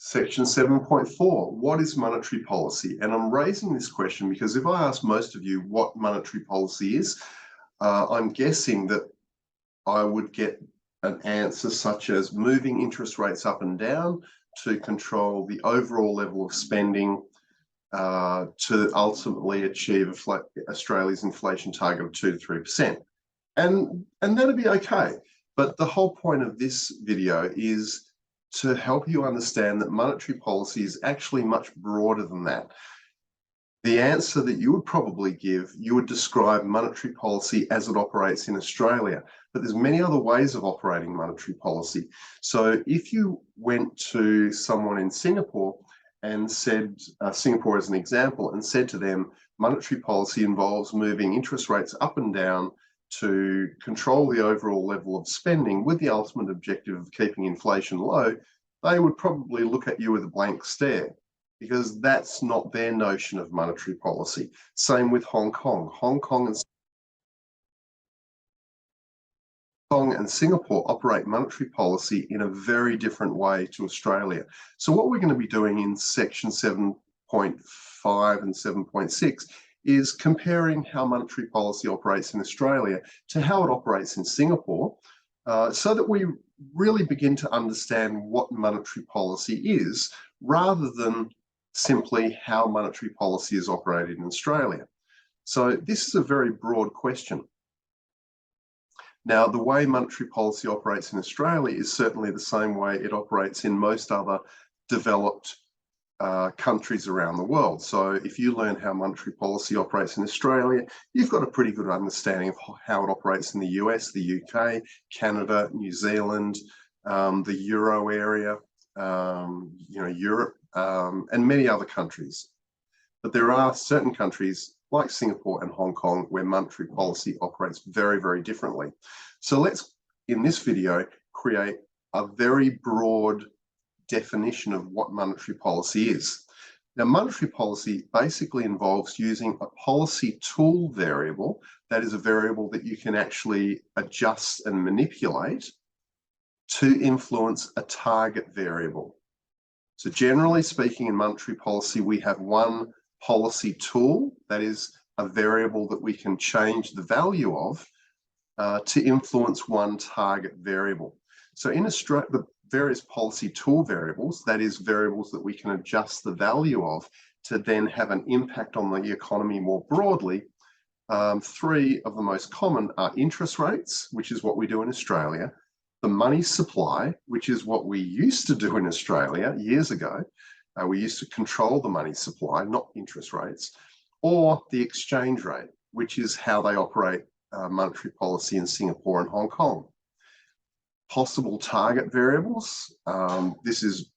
Section 7.4, what is monetary policy? And I'm raising this question because if I ask most of you what monetary policy is, I'm guessing that I would get an answer such as moving interest rates up and down to control the overall level of spending to ultimately achieve Australia's inflation target of 2 to 3%. And that'd be okay. But the whole point of this video is to help you understand that monetary policy is actually much broader than that. The answer that you would probably give, you would describe monetary policy as it operates in Australia, but there's many other ways of operating monetary policy. So if you went to someone in Singapore and said, Singapore as an example, and said to them, monetary policy involves moving interest rates up and down to control the overall level of spending with the ultimate objective of keeping inflation low, they would probably look at you with a blank stare, because that's not their notion of monetary policy. Same with Hong Kong. Hong Kong and Singapore operate monetary policy in a very different way to Australia. So what we're going to be doing in section 7.5 and 7.6 is comparing how monetary policy operates in Australia to how it operates in Singapore, so that we really begin to understand what monetary policy is, rather than simply how monetary policy is operated in Australia. So this is a very broad question. Now, the way monetary policy operates in Australia is certainly the same way it operates in most other developed countries around the world. So if you learn how monetary policy operates in Australia, you've got a pretty good understanding of how it operates in the US, the UK, Canada, New Zealand, the Euro area, Europe, and many other countries. But there are certain countries like Singapore and Hong Kong where monetary policy operates very, very differently. So let's, in this video, create a very broad definition of what monetary policy is. Now, monetary policy basically involves using a policy tool variable, that is a variable that you can actually adjust and manipulate to influence a target variable. So generally speaking, in monetary policy, we have one policy tool, that is a variable that we can change the value of to influence one target variable. So in Australia, the various policy tool variables, that is variables that we can adjust the value of to then have an impact on the economy more broadly. Three of the most common are interest rates, which is what we do in Australia, the money supply, which is what we used to do in Australia years ago. We used to control the money supply, not interest rates, or the exchange rate, which is how they operate monetary policy in Singapore and Hong Kong. Possible target variables. This is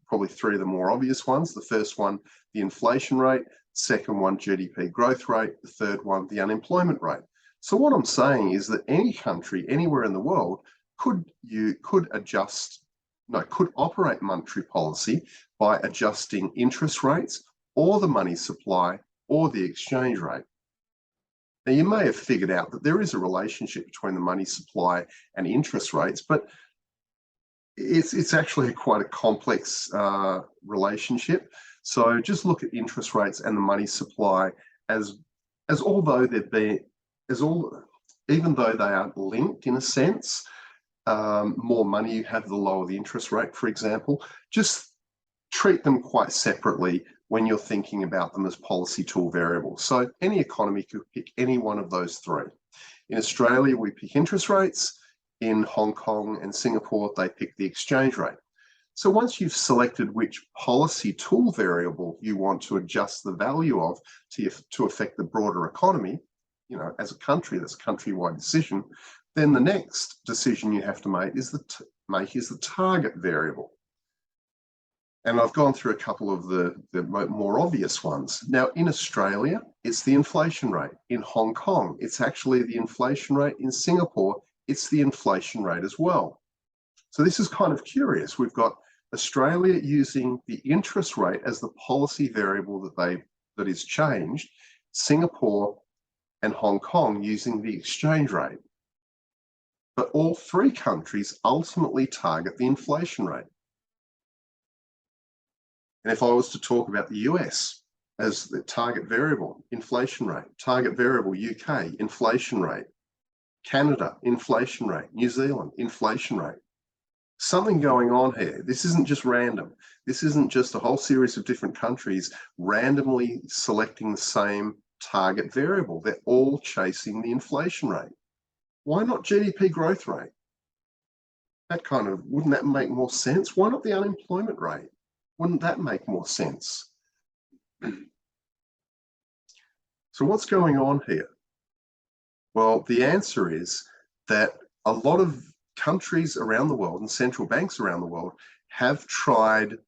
probably three of the more obvious ones. The first one, the inflation rate. Second one, GDP growth rate. The third one, the unemployment rate. So what I'm saying is that any country, anywhere in the world, could operate monetary policy by adjusting interest rates or the money supply or the exchange rate. Now, you may have figured out that there is a relationship between the money supply and interest rates, but it's actually quite a complex relationship. So just look at interest rates and the money supply as although even though they aren't linked in a sense. More money you have, the lower the interest rate, for example. Just treat them quite separately when you're thinking about them as policy tool variables. So any economy could pick any one of those three. In Australia, we pick interest rates. In Hong Kong and Singapore, they pick the exchange rate. So once you've selected which policy tool variable you want to adjust the value of to affect the broader economy, as a country, that's a countrywide decision, then the next decision you have to make is the target variable. And I've gone through a couple of the more obvious ones. Now, in Australia, it's the inflation rate. In Hong Kong, it's actually the inflation rate. In Singapore, it's the inflation rate as well. So this is kind of curious. We've got Australia using the interest rate as the policy variable that is changed, Singapore and Hong Kong using the exchange rate. But all three countries ultimately target the inflation rate. And if I was to talk about the US as the target variable, inflation rate, target variable, UK, inflation rate, Canada, inflation rate, New Zealand, inflation rate. Something going on here. This isn't just random. This isn't just a whole series of different countries randomly selecting the same target variable. They're all chasing the inflation rate. Why not GDP growth rate? Wouldn't that make more sense? Why not the unemployment rate? Wouldn't that make more sense? So what's going on here? Well, the answer is that a lot of countries around the world and central banks around the world have tried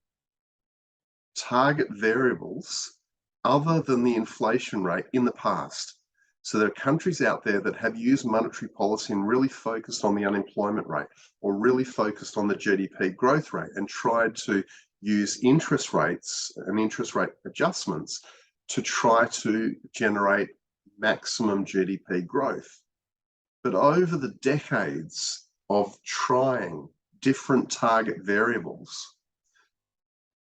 target variables other than the inflation rate in the past. So there are countries out there that have used monetary policy and really focused on the unemployment rate or really focused on the GDP growth rate and tried to use interest rates and interest rate adjustments to try to generate maximum GDP growth. But over the decades of trying different target variables,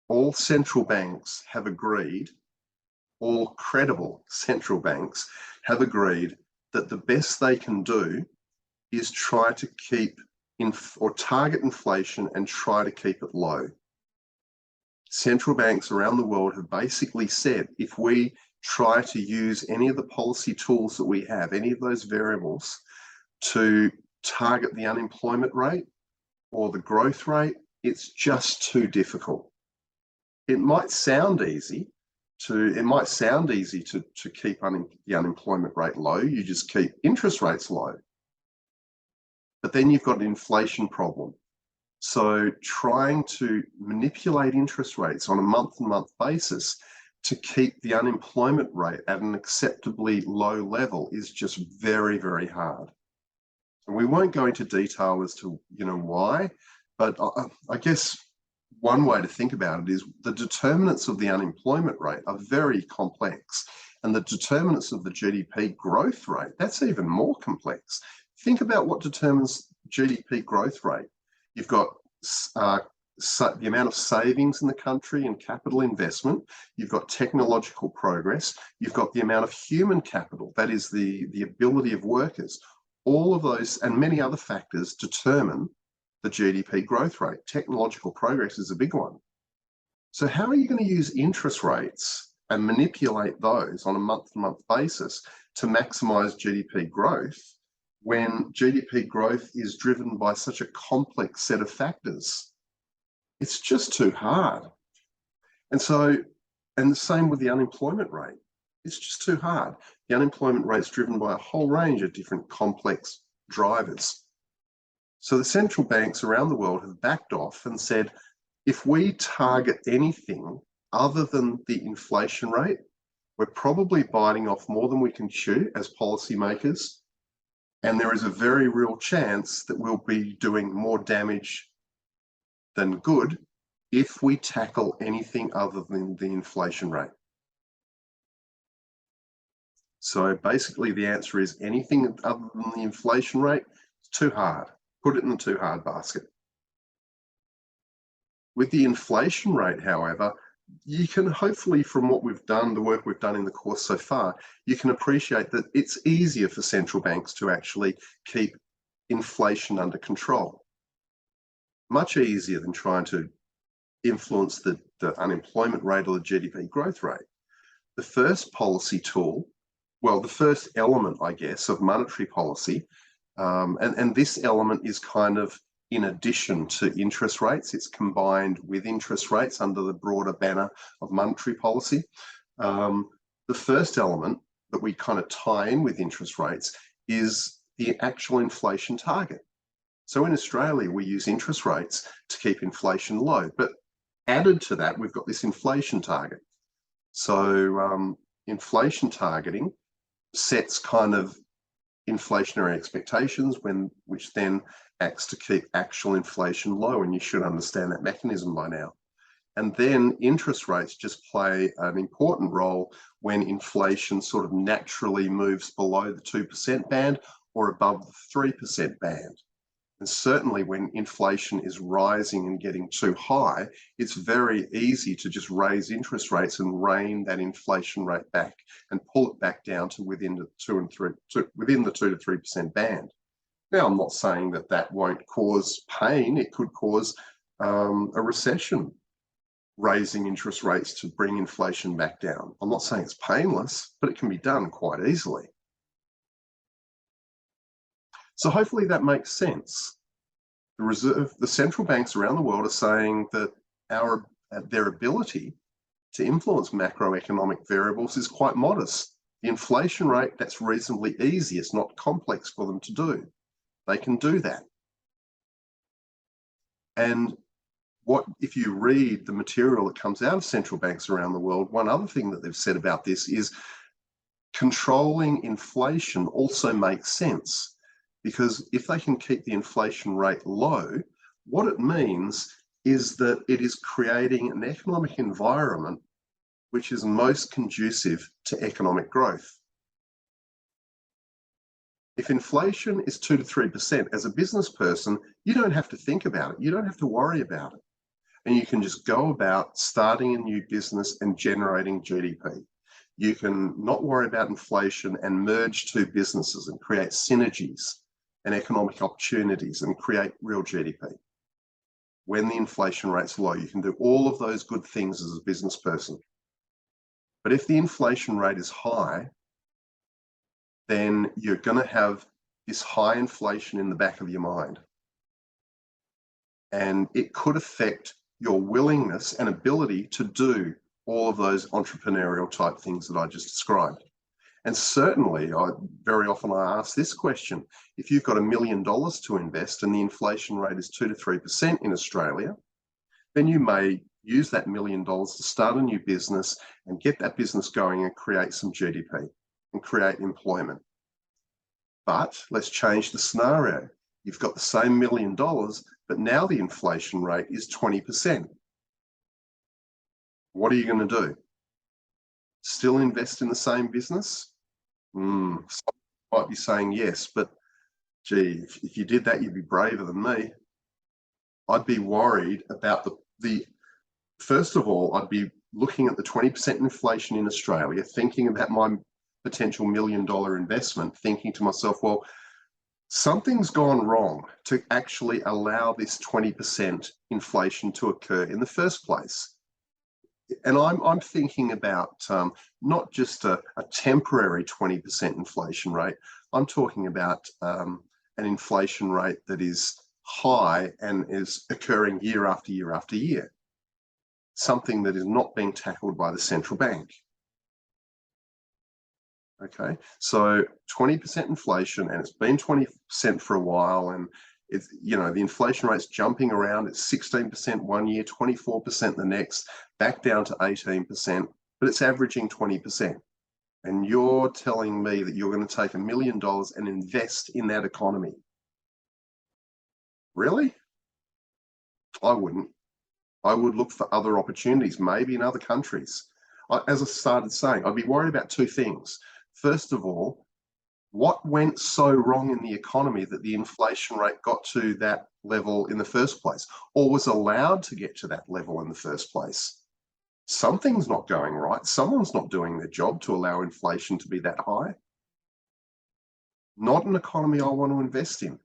all central banks have agreed, all credible central banks have agreed that the best they can do is try to keep or target inflation and try to keep it low. Central banks around the world have basically said, if we try to use any of the policy tools that we have, any of those variables to target the unemployment rate or the growth rate, it's just too difficult. It might sound easy to keep the unemployment rate low. You just keep interest rates low. But then you've got an inflation problem. So trying to manipulate interest rates on a month-to-month basis to keep the unemployment rate at an acceptably low level is just very, very hard. And we won't go into detail as to why, but I guess one way to think about it is the determinants of the unemployment rate are very complex, and the determinants of the GDP growth rate, that's even more complex. Think about what determines GDP growth rate. You've got the amount of savings in the country and capital investment. You've got technological progress. You've got the amount of human capital, that is the ability of workers. All of those and many other factors determine the GDP growth rate. Technological progress is a big one. So how are you going to use interest rates and manipulate those on a month-to-month basis to maximize GDP growth when GDP growth is driven by such a complex set of factors? It's just too hard. And the same with the unemployment rate. It's just too hard. The unemployment rate's driven by a whole range of different complex drivers. So the central banks around the world have backed off and said, if we target anything other than the inflation rate, we're probably biting off more than we can chew as policymakers. And there is a very real chance that we'll be doing more damage than good if we tackle anything other than the inflation rate. So basically the answer is anything other than the inflation rate, it's too hard. Put it in the too hard basket. With the inflation rate, however, you can hopefully, from what we've done, the work we've done in the course so far, you can appreciate that it's easier for central banks to actually keep inflation under control. Much easier than trying to influence the unemployment rate or the GDP growth rate. The first policy tool, well, the first element, I guess, of monetary policy, and this element is kind of in addition to interest rates. It's combined with interest rates under the broader banner of monetary policy. The first element that we kind of tie in with interest rates is the actual inflation target. So in Australia, we use interest rates to keep inflation low, but added to that, we've got this inflation target. So inflation targeting sets kind of inflationary expectations, which then acts to keep actual inflation low, and you should understand that mechanism by now. And then interest rates just play an important role when inflation sort of naturally moves below the 2% band or above the 3% band. And certainly when inflation is rising and getting too high, it's very easy to just raise interest rates and rein that inflation rate back and pull it back down to within the 2 to 3% band. Now, I'm not saying that that won't cause pain. It could cause a recession, raising interest rates to bring inflation back down. I'm not saying it's painless, but it can be done quite easily. So hopefully that makes sense. The central banks around the world are saying that their ability to influence macroeconomic variables is quite modest. The inflation rate, that's reasonably easy. It's not complex for them to do. They can do that. And if you read the material that comes out of central banks around the world, one other thing that they've said about this is controlling inflation also makes sense. Because if they can keep the inflation rate low, what it means is that it is creating an economic environment which is most conducive to economic growth. If inflation is 2 to 3%, as a business person, you don't have to think about it. You don't have to worry about it. And you can just go about starting a new business and generating GDP. You can not worry about inflation and merge two businesses and create synergies and economic opportunities and create real GDP. When the inflation rate's low, you can do all of those good things as a business person. But if the inflation rate is high, then you're going to have this high inflation in the back of your mind. And it could affect your willingness and ability to do all of those entrepreneurial type things that I just described. And certainly, very often I ask this question: if you've got $1 million to invest and the inflation rate is 2 to 3% in Australia, then you may use that $1 million to start a new business and get that business going and create some GDP and create employment. But let's change the scenario. You've got the same $1 million, but now the inflation rate is 20%. What are you going to do? Still invest in the same business? Some might be saying yes, but gee, if you did that, you'd be braver than me. I'd be worried about first of all, I'd be looking at the 20% inflation in Australia, thinking about my potential $1 million investment, thinking to myself, well, something's gone wrong to actually allow this 20% inflation to occur in the first place. And I'm thinking about not just a temporary 20% inflation rate. I'm talking about an inflation rate that is high and is occurring year after year after year. Something that is not being tackled by the central bank. Okay, so 20% inflation, and it's been 20% for a while, and it's, the inflation rate's jumping around. It's 16% one year, 24% the next, back down to 18%, but it's averaging 20%. And you're telling me that you're going to take $1 million and invest in that economy? Really? I wouldn't. I would look for other opportunities, maybe in other countries. As I started saying, I'd be worried about two things. First of all, what went so wrong in the economy that the inflation rate got to that level in the first place, or was allowed to get to that level in the first place? Something's not going right. Someone's not doing their job to allow inflation to be that high. Not an economy I want to invest in.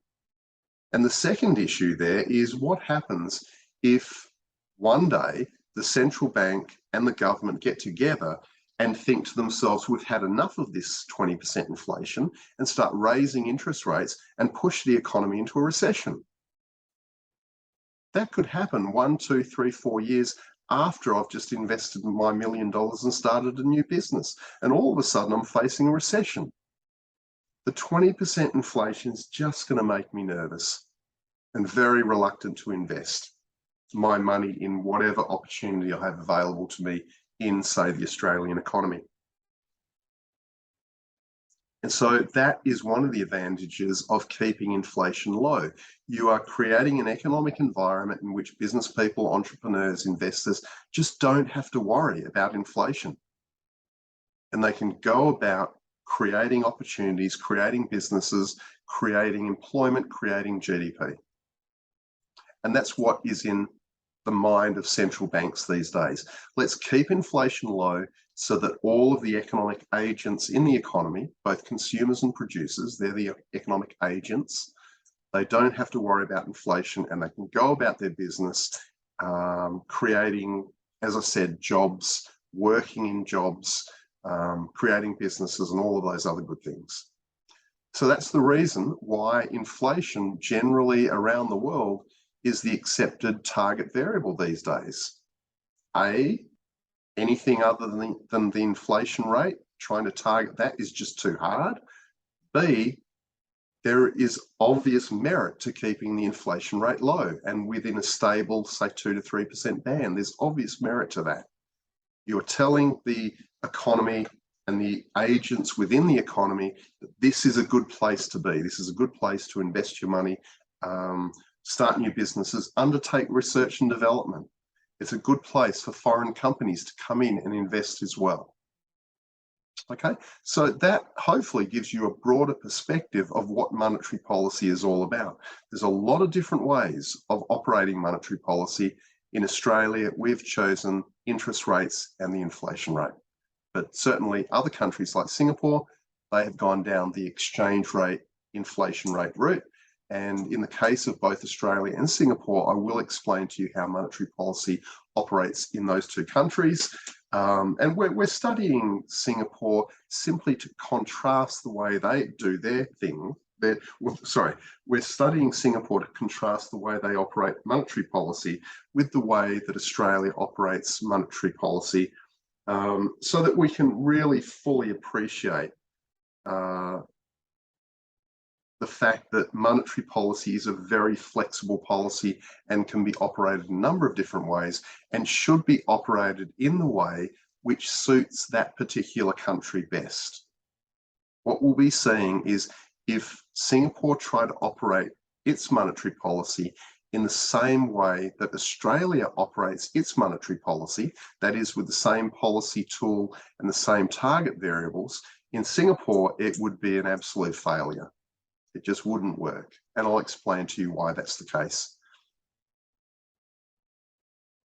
And the second issue there is what happens if one day the central bank and the government get together and think to themselves, we've had enough of this 20% inflation, and start raising interest rates and push the economy into a recession. That could happen 1, 2, 3, 4 years after I've just invested my $1 million and started a new business. And all of a sudden I'm facing a recession. The 20% inflation is just going to make me nervous and very reluctant to invest my money in whatever opportunity I have available to me in, say, the Australian economy. And so that is one of the advantages of keeping inflation low. You are creating an economic environment in which business people, entrepreneurs, investors just don't have to worry about inflation. And they can go about creating opportunities, creating businesses, creating employment, creating GDP. And that's what is in the mind of central banks these days. Let's keep inflation low so that all of the economic agents in the economy, both consumers and producers, they're the economic agents, they don't have to worry about inflation and they can go about their business creating, as I said, jobs, working in jobs, creating businesses and all of those other good things. So that's the reason why inflation generally around the world is the accepted target variable these days. A, anything other than the inflation rate, trying to target that is just too hard. B, there is obvious merit to keeping the inflation rate low and within a stable, say 2 to 3% band. There's obvious merit to that. You're telling the economy and the agents within the economy that this is a good place to be. This is a good place to invest your money, start new businesses, undertake research and development. It's a good place for foreign companies to come in and invest as well. Okay, so that hopefully gives you a broader perspective of what monetary policy is all about. There's a lot of different ways of operating monetary policy. In Australia, we've chosen interest rates and the inflation rate. But certainly other countries like Singapore, they have gone down the exchange rate, inflation rate route. And in the case of both Australia and Singapore, I will explain to you how monetary policy operates in those two countries. And we're studying Singapore simply to contrast the way they do their thing. We're studying Singapore to contrast the way they operate monetary policy with the way that Australia operates monetary policy, so that we can really fully appreciate the fact that monetary policy is a very flexible policy and can be operated in a number of different ways and should be operated in the way which suits that particular country best. What we'll be seeing is if Singapore tried to operate its monetary policy in the same way that Australia operates its monetary policy, that is with the same policy tool and the same target variables, in Singapore, it would be an absolute failure. It just wouldn't work. And I'll explain to you why that's the case.